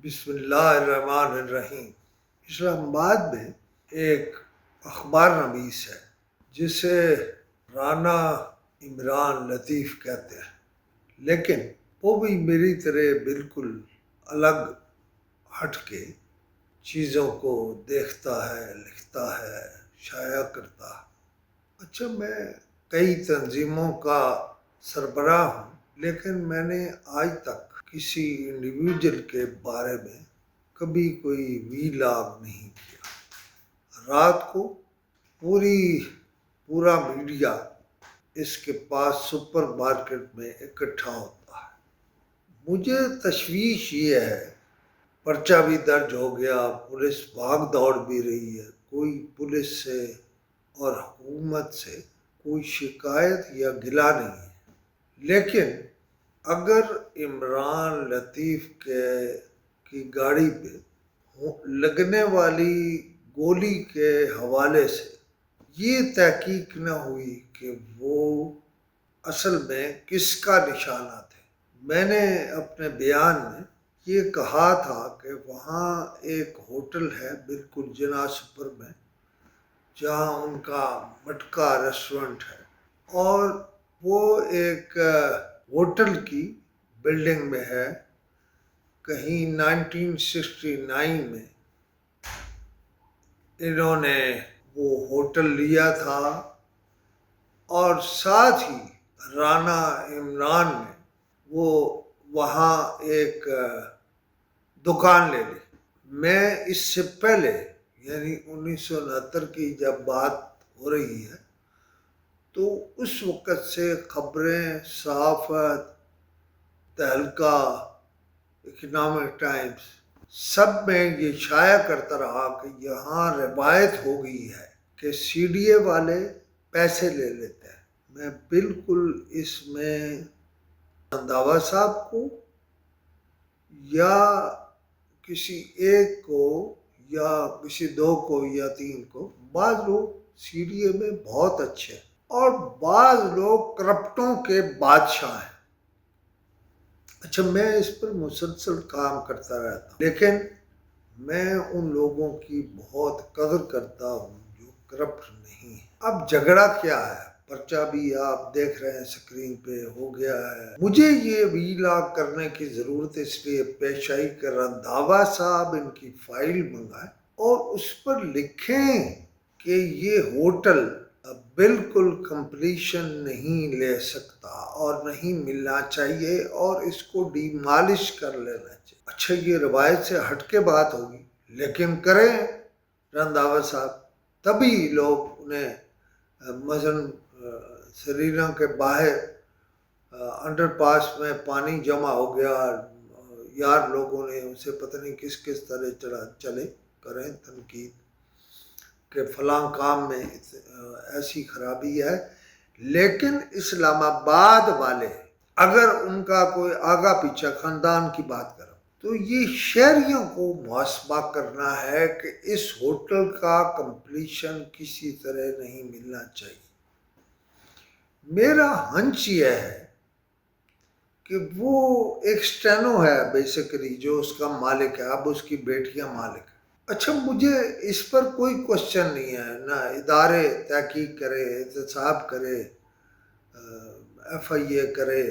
بسم اللہ الرحمن الرحیم۔ اسلام آباد میں ایک اخبار نویس ہے جسے رانا عمران لطیف کہتے ہیں، لیکن وہ بھی میری طرح بالکل الگ ہٹ کے چیزوں کو دیکھتا ہے، لکھتا ہے، شائع کرتا ہے۔ اچھا، میں کئی تنظیموں کا سربراہ ہوں، لیکن میں نے آج تک کسی انڈیویجول کے بارے میں کبھی کوئی ویلاگ نہیں کیا۔ رات کو پورا میڈیا اس کے پاس سپر مارکیٹ میں اکٹھا ہوتا ہے۔ مجھے تشویش یہ ہے، پرچہ بھی درج ہو گیا، پولیس بھاگ دوڑ بھی رہی ہے، کوئی پولیس سے اور حکومت سے کوئی شکایت یا گلہ نہیں ہے، لیکن اگر عمران لطیف کی گاڑی پہ لگنے والی گولی کے حوالے سے یہ تحقیق نہ ہوئی کہ وہ اصل میں کس کا نشانہ تھے۔ میں نے اپنے بیان میں یہ کہا تھا کہ وہاں ایک ہوٹل ہے بالکل جناح سپر میں، جہاں ان کا مٹکا ریسٹورنٹ ہے، اور وہ ایک ہوٹل کی بلڈنگ میں ہے۔ کہیں 1969 میں انہوں نے وہ ہوٹل لیا تھا، اور ساتھ ہی رانا عمران نے وہ وہاں ایک دکان لے لی۔ میں اس سے پہلے یعنی 1969 کی جب بات ہو رہی ہے تو اس وقت سے خبریں، صحافت، تہلکہ، اکنامک ٹائمز سب میں یہ شائع کرتا رہا کہ یہاں روایت ہو گئی ہے کہ سی ڈی اے والے پیسے لے لیتے ہیں۔ میں بالکل اس میں رنداوا صاحب کو یا کسی ایک کو یا کسی دو کو یا تین کو، بعض لوگ سی ڈی اے میں بہت اچھے ہیں اور بعض لوگ کرپٹوں کے بادشاہ ہیں۔ اچھا، میں اس پر مسلسل کام کرتا رہتا ہوں، لیکن میں ان لوگوں کی بہت قدر کرتا ہوں جو کرپٹ نہیں ہیں۔ اب جھگڑا کیا ہے؟ پرچہ بھی آپ دیکھ رہے ہیں اسکرین پہ ہو گیا ہے۔ مجھے یہ ویلاگ کرنے کی ضرورت اس لیے پیش آئی کہ رنداوا صاحب ان کی فائل منگائیں اور اس پر لکھیں کہ یہ ہوٹل بالکل کمپلیشن نہیں لے سکتا اور نہیں ملنا چاہیے اور اس کو ڈیمالش کر لینا چاہیے۔ اچھا، یہ روایت سے ہٹ کے بات ہوگی، لیکن کریں رنداوا صاحب، تبھی لوگ انہیں مثلاً سرینا کے باہر انڈر پاس میں پانی جمع ہو گیا، یار لوگوں نے اسے پتہ نہیں کس طرح چلے کریں تنقید کہ فلاں کام میں ایسی خرابی ہے، لیکن اسلام آباد والے اگر ان کا کوئی آگا پیچھا خاندان کی بات کرو تو یہ شہریوں کو محاسبہ کرنا ہے کہ اس ہوٹل کا کمپلیشن کسی طرح نہیں ملنا چاہیے۔ میرا ہنچ یہ ہے کہ وہ ایک سٹینو ہے بیسیکلی جو اس کا مالک ہے، اب اس کی بیٹیاں مالک ہے۔ اچھا، مجھے اس پر کوئی کوشچن نہیں ہے، نہ ادارے تحقیق کرے، احتساب کرے، ایف آئی اے کرے،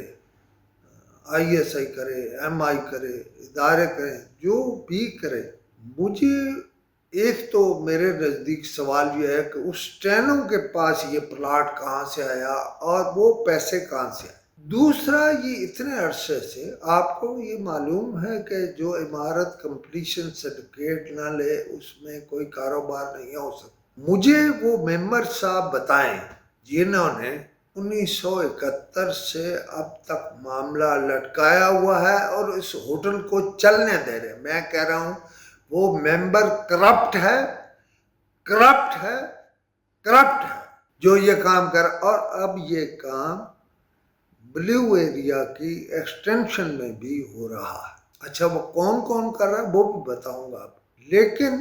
آئی ایس آئی کرے، ایم آئی کرے، ادارے کریں، جو بھی کرے۔ مجھے ایک تو میرے نزدیک سوال یہ ہے کہ اس سٹینو کے پاس یہ پلاٹ کہاں سے آیا اور وہ پیسے کہاں سے آئے۔ دوسرا، یہ اتنے عرصے سے آپ کو یہ معلوم ہے کہ جو عمارت کمپلیشن سرٹیفکیٹ نہ لے اس میں کوئی کاروبار نہیں ہو سکتا۔ مجھے وہ ممبر صاحب بتائیں جنہوں نے 1971 سے اب تک معاملہ لٹکایا ہوا ہے اور اس ہوٹل کو چلنے دے رہے ہیں۔ میں کہہ رہا ہوں وہ ممبر کرپٹ ہے جو یہ کام کر، اور اب یہ کام بلیو ایریا کی ایکسٹینشن میں بھی ہو رہا ہے۔ اچھا، وہ کون کر رہا ہے وہ بھی بتاؤں گا آپ، لیکن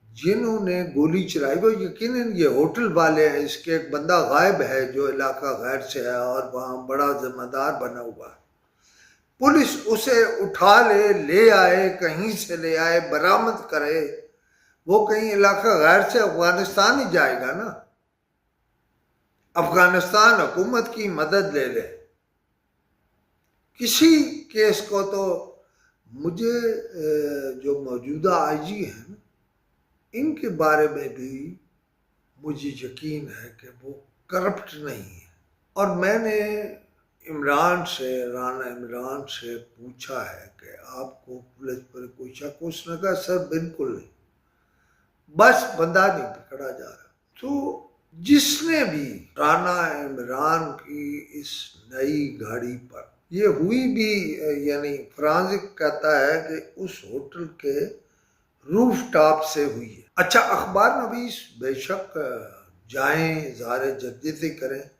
جنہوں نے گولی چلائی وہ یقیناً یہ ہوٹل والے ہیں۔ اس کے ایک بندہ غائب ہے جو علاقہ غیر سے ہے اور وہاں بڑا ذمہ دار بنا ہوا ہے۔ पुलिस उसे उठा ले आए, कहीं से ले आए, बरामद करे, वो कहीं इलाका गैर से अफगानिस्तान ही जाएगा ना, अफगानिस्तान हुकूमत की मदद ले ले। किसी केस को तो मुझे जो मौजूदा आईजी हैं ना, इनके बारे में भी मुझे यकीन है कि वो करप्ट नहीं है। और मैंने इमरान से, राना इमरान से पूछा है कि आपको पुलिस पर कोई शक? उसने कहा सर बिल्कुल नहीं, बस बंदा नहीं पकड़ा जा रहा। तो जिसने भी राना इमरान की इस नई गाड़ी पर, ये हुई भी, यानी फरांजिक कहता है कि उस होटल के रूफ टॉप से हुई है। अच्छा, अखबार नवीस बेशक जाएं, ज़ारे जद्दीती करें,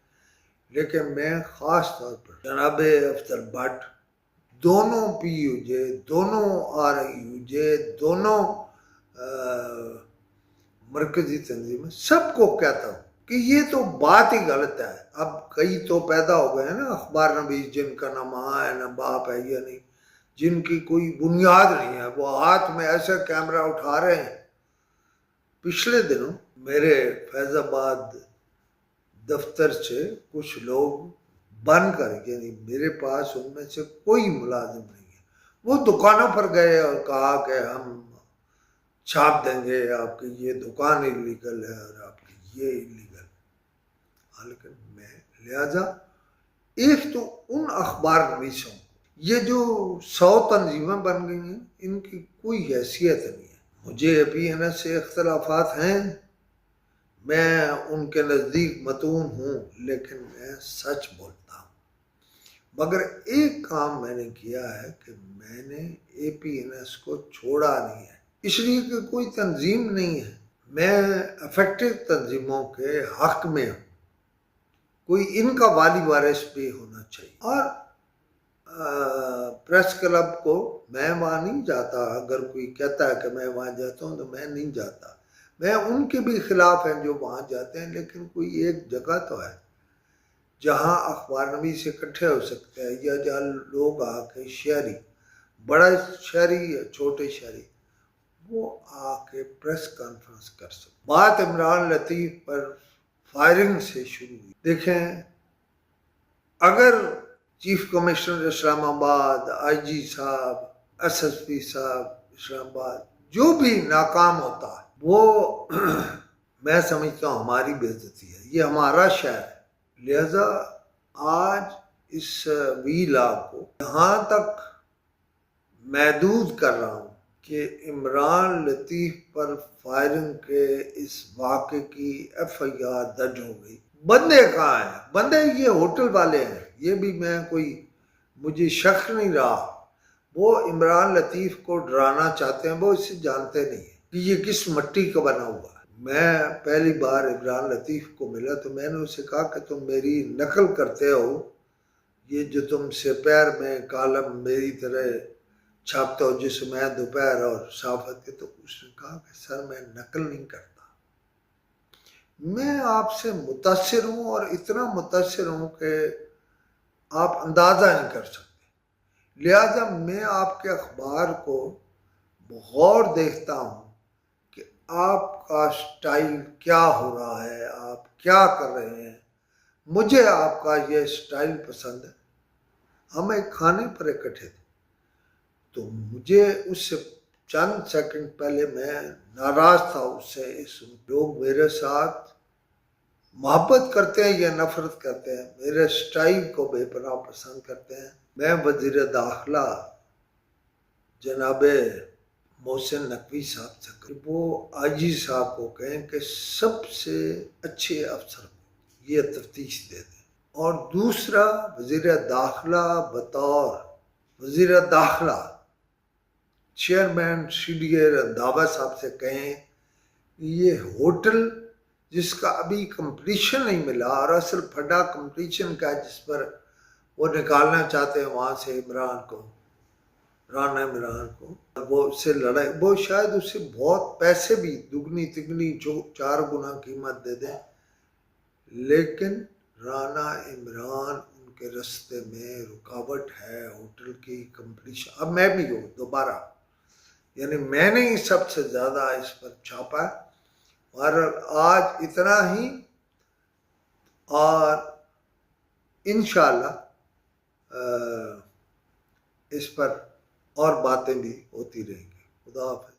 लेकिन मैं ख़ास तौर पर जनाब अफजल भट्ट, दोनों PUJ, दोनों RUJ, दोनों मरकजी तंजीमें, सबको कहता हूँ कि ये तो बात ही गलत है। अब कई तो पैदा हो गए हैं ना अखबार नवीस जिनका ना माँ है ना बाप है, या नहीं, जिनकी कोई बुनियाद नहीं है, वो हाथ में ऐसा कैमरा उठा रहे हैं। पिछले दिनों मेरे फैज़ाबाद दफ्तर से कुछ लोग बन कर, यानी मेरे पास उनमें से कोई मुलाजिम नहीं है, वो दुकानों पर गए और कहा कि हम छाप देंगे आपकी ये दुकान इलीगल है और आपकी ये इलीगल है। लेकिन मैं लिहाजा एक तो उन अखबार नवीसों, ये जो 100 तंजीमें बन गई हैं, इनकी कोई हैसियत नहीं है। मुझे PNS से इख्तलाफात हैं, मैं उनके नज़दीक मतून हूँ, लेकिन मैं सच बोलता हूँ। मगर एक काम मैंने किया है कि मैंने APNS को छोड़ा नहीं है, इसलिए कि कोई तंजीम नहीं है, मैं अफेक्टिव तंजीमों के हक में हूँ। कोई इनका वाली वारिस भी होना चाहिए। और प्रेस क्लब को मैं वहाँ नहीं जाता। अगर कोई कहता है कि मैं वहाँ जाता हूँ तो मैं नहीं जाता। मैं उनके भी खिलाफ हैं जो वहाँ जाते हैं, लेकिन कोई एक जगह तो है जहाँ अखबार नवीस इकट्ठे हो सकते हैं, या जहाँ लोग आके शहरी, बड़ा शहरी या छोटे शहरी, वो आके प्रेस कॉन्फ्रेंस कर सकते। बात इमरान लतीफ़ पर फायरिंग से शुरू हुई। देखें, अगर चीफ कमिश्नर इस्लामाबाद, IG साहब, SSP साहब इस्लामाबाद जो भी नाकाम होता है, वो मैं समझता हूँ हमारी बेइज्जती है। ये हमारा शहर है, लिहाजा आज इस वीला को यहाँ तक महदूद कर रहा हूँ कि इमरान लतीफ़ पर फायरिंग के इस वाक़े की FIR दर्ज हो गई। बंदे कहाँ हैं? बंदे ये होटल वाले हैं। ये भी मैं कोई, मुझे शक नहीं रहा, वो इमरान लतीफ़ को डराना चाहते हैं, वो इसे जानते नहीं है कि ये किस मिट्टी का बना हुआ है। मैं पहली बार इमरान लतीफ़ को मिला तो मैंने उसे कहा कि तुम मेरी नकल करते हो, ये जो तुम सिपैर में कालम मेरी तरह छापते हो जिसमें दोपहर और साफत के, तो उसने कहा कि सर मैं नकल नहीं करता, मैं आपसे मुतासिर हूँ, और इतना मुतासिर हूँ कि आप अंदाज़ा नहीं कर सकते। लिहाजा मैं आपके अखबार को गौर देखता हूँ कि आपका स्टाइल क्या हो रहा है, आप क्या कर रहे हैं। मुझे आपका ये स्टाइल पसंद है। हम एक खाने पर इकट्ठे थे, तो मुझे उससे चंद सेकंड पहले मैं नाराज़ था उससे। इस लोग मेरे साथ मोहब्बत करते हैं या नफरत करते हैं, मेरे स्टाइल को बेपनाह पसंद करते हैं। मैं वज़ीर दाखिला जनाब मोहसिन नकवी साहब से, वो IG साहब को कहें कि सबसे अच्छे अफसर को ये तफ्तीश दे दें। और दूसरा, वज़ीर दाखिला बतौर वज़ीर दाखिला चेयरमैन CDA रंधावा साहब से कहें ये होटल जिसका अभी कंप्लीशन नहीं मिला, और असल फटा कंप्लीशन का जिस पर वो निकालना चाहते हैं वहाँ से इमरान को, राना इमरान को, वो उससे लड़ाई, वो शायद उससे बहुत पैसे भी दुगनी तिगनी 4 गुना कीमत दे दें, लेकिन राना इमरान کے رستے میں رکاوٹ ہے ہوٹل کی کمپلیشن. اب میں بھی ہوں دوبارہ، یعنی میں نے ہی سب سے زیادہ اس پر چھاپا ہے. اور آج اتنا ہی، اور انشاءاللہ اس پر اور باتیں بھی ہوتی رہیں گی. خدا حافظ.